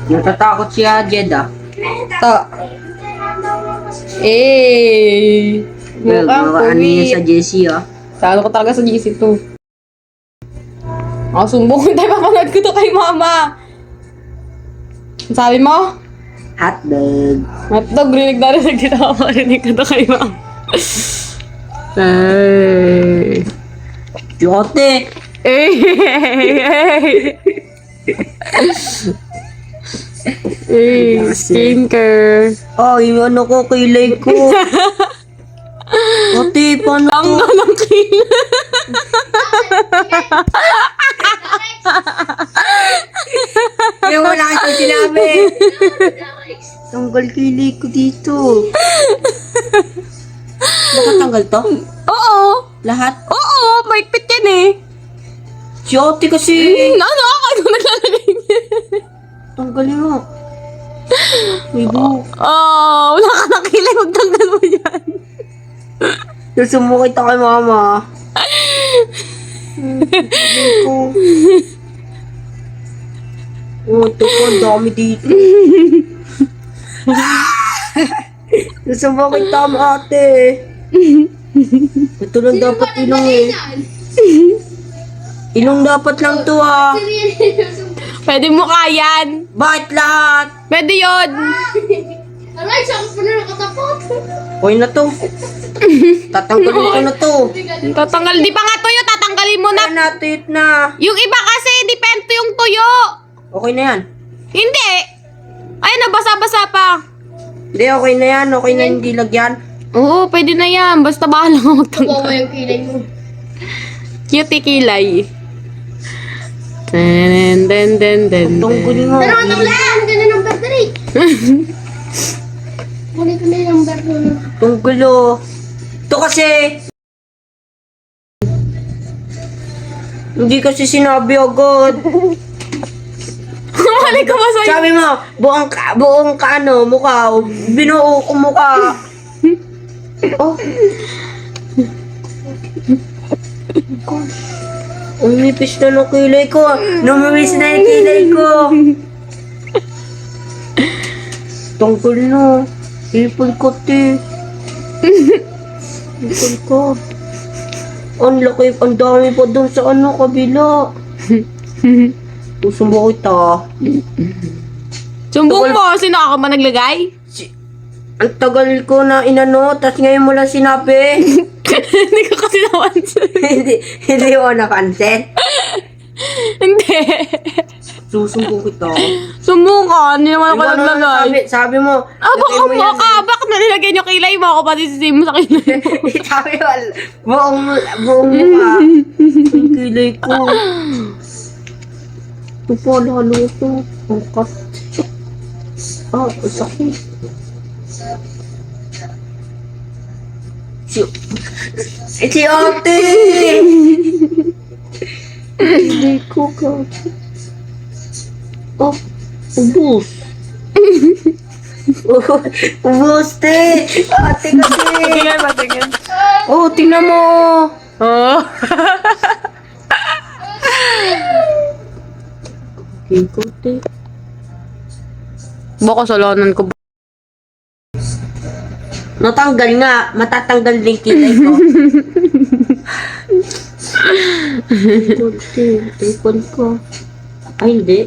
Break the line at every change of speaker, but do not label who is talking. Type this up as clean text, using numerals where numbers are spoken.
Natatakot siya, Jeddah.
Ta. Eh. Mukhang
Ano yun
puwit.
sa JC, ah.
Saan ko talaga sa GC to? Sumbong ko tayo, papanood ko to kay mama. Ang sabi mo?
Hotdog.
Hotdog, rinig na rinig dito ako. Rinig ko to kay mama. Ay.
Jote.
Skincare.
Ay, ano ko, kilay ko. Ate, paano
Ang galang kila.
Yung wala kasi sinabi. Tanggal kilay ko dito. Nakatanggal to?
Oo.
Lahat?
Oo, maigpit yan eh.
Si ate kasi.
Ano ako naglalagay niya?
Tanggalin mo. May buhok.
Wala ka ng kilay, magtanggal mo yan.
Susumukit ako kay mama. Kilay ko. Ito ko, dami dito. Susumukit ako ate. Ito lang dapat ilong eh. Ilong dapat lang to ah.
Pwede mo kayan.
Bakit lahat?
Pwede yun.
Aray, siya ako na nakatapot.
Okay na to. Tatanggalin ko na to.
Tatanggal. Di pa nga tuyo, tatanggalin mo na.
Na tuyot na.
Yung iba kasi, depende yung tuyo.
Okay na yan.
Hindi. Ay, nabasa-basa pa.
Hindi, okay na yan. Okay na hindi lagyan.
Oo, pwede na yan. Basta bahala ka magtanggal.
Bawa yung kilay mo.
Cutie kilay. Den, den, den, den,
Tungkulin
den.
mo.
Pero ito lang, ganda ng battery. Kunin ko na yung number mo.
Tungkulo. Ito kasi. Hindi kasi sinabi agad.
Mali ko ba sa'yo?
Sabi mo, buong ka ano, mukha. Binuo ko mukha. Oh. Umipis na ng kilay ko. Numiwis na yung kilay ko. Tungkol no. Ipon ko, te. Ipon ko. Ang laki, ang dami pa doon sa ano, kabila. Usumbo kita.
Sumbong mo, sino ako ba naglagay?
Ang tagal ko na inano, tas ngayon mo lang sinabi.
Hindi ko kasi napansin.
hindi mo napansin.
Hindi.
Susumbo kita.
Sumbong ka, hindi naman ako
Ikaw naman
naglagay.
sabi mo.
Baka
lagay
mo ka, bakit nalilagay niyo kilay mo? Ako pati sisi mo sa kilay mo.
Sabi mo, buong mukha. Ang kilay ko. Ito po, lalo ito. Ang kat. Ang sakit. Si ate! Kilay ko ka. Oh, ubus. Ubus, te. Ate kasi.
Tingnan ba, tingnan.
Oh, tingnan mo.
Oh.
Kikote.
Baka salonan ko.
Natanggal nga. Matatanggal din kilay ko. Kikote. Ipon ko. Ay, hindi.